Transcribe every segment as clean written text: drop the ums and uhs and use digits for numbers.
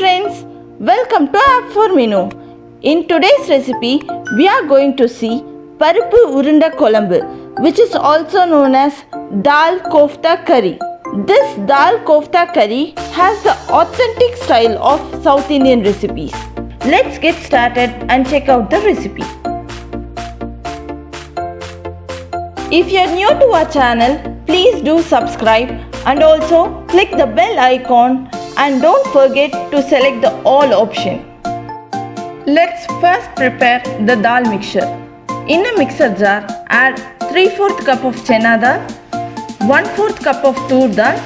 friends, welcome to Ap4Menu. In today's recipe, we are going to see Paruppu Urundai Kulambu, which is also known as dal kofta curry. This dal kofta curry has the authentic style of South Indian recipes. Let's get started and check out the recipe. If you are new to our channel, please do subscribe and also click the bell icon and don't forget to select the all option. Let's first prepare the dal mixture. In a mixer jar, add 3/4 cup of chana dal, 1/4 cup of tur dal,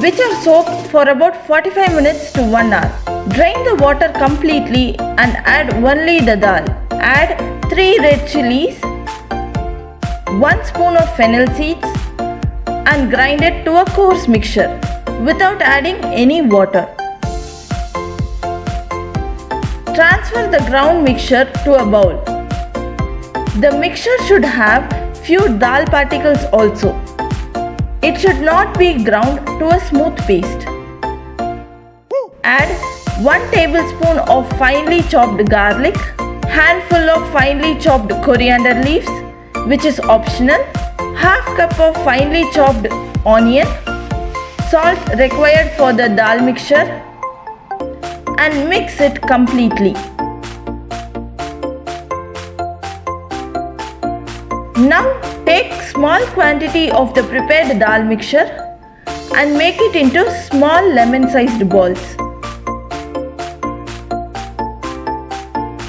which are soaked for about 45 minutes to 1 hour. Drain the water completely and add only the dal. Add 3 red chilies, 1 spoon of fennel seeds and grind it to a coarse mixture without adding any water. Transfer the ground mixture to a bowl. The mixture should have few dal particles also. It should not be ground to a smooth paste. Add 1 tablespoon of finely chopped garlic, handful of finely chopped coriander leaves, which is optional, half cup of finely chopped onion, salt required for the dal mixture, and mix it completely. Now take small quantity of the prepared dal mixture and make it into small lemon-sized balls.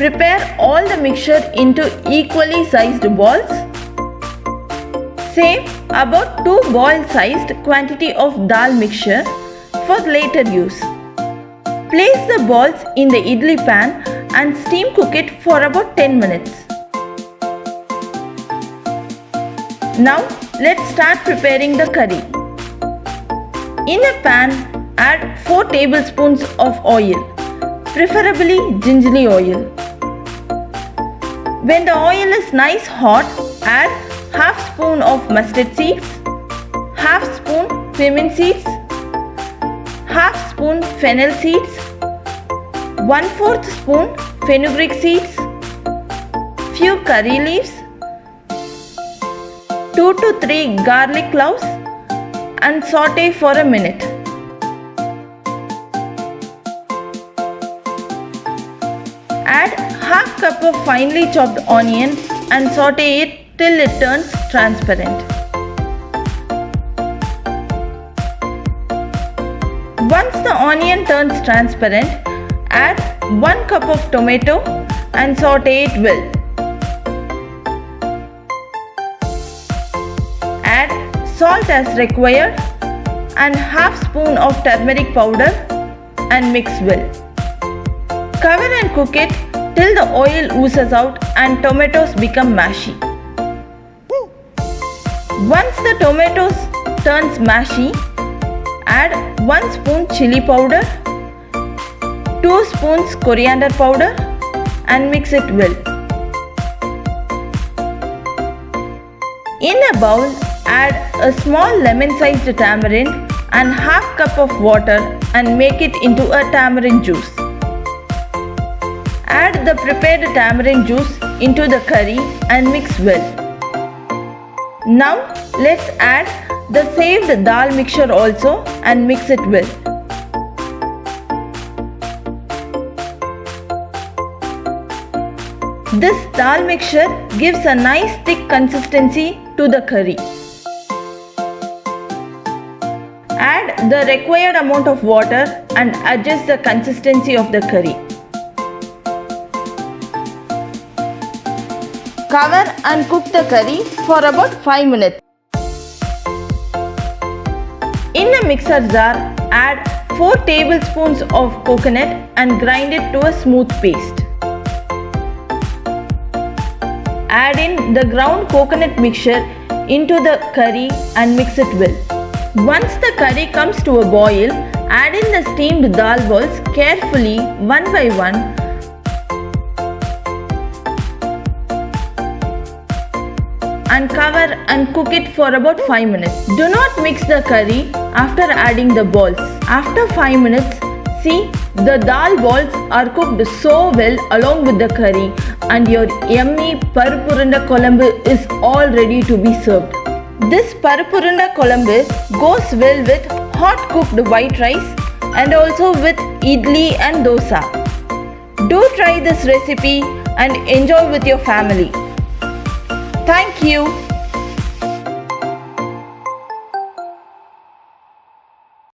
Prepare all the mixture into equally sized balls. Save about 2 ball-sized quantity of dal mixture for later use. Place the balls in the idli pan and steam cook it for about 10 minutes. Now let's start preparing the curry. In a pan, add 4 tablespoons of oil, preferably gingerly oil. When the oil is nice hot, add half spoon of mustard seeds, half spoon cumin seeds, half spoon fennel seeds, 1/4 spoon fenugreek seeds, few curry leaves, 2 to 3 garlic cloves and saute for a minute. Add half cup of finely chopped onion and saute it till it turns transparent. Once the onion turns transparent, add 1 cup of tomato and saute it well. Add salt as required and half spoon of turmeric powder and mix well. Cover and cook it till the oil oozes out and tomatoes become mashy. Once the tomatoes turns mashy, add 1 spoon chili powder, 2 spoons coriander powder and mix it well. In a bowl, add a small lemon-sized tamarind and half cup of water and make it into a tamarind juice. Add the prepared tamarind juice into the curry and mix well. Now let's add the saved dal mixture also and mix it well. This dal mixture gives a nice thick consistency to the curry. Add the required amount of water and adjust the consistency of the curry. Cover and cook the curry for about 5 minutes. In a mixer jar, add 4 tablespoons of coconut and grind it to a smooth paste. Add in the ground coconut mixture into the curry and mix it well. Once the curry comes to a boil, add in the steamed dal balls carefully one by one and cover and cook it for about 5 minutes. Do not mix the curry after adding the balls. After 5 minutes, See, the dal balls are cooked so well along with the curry, and your yummy Paruppu Urundai Kulambu is all ready to be served. This Paruppu Urundai Kulambu goes well with hot cooked white rice and also with idli and dosa. Do try this recipe and enjoy with your family. Thank you.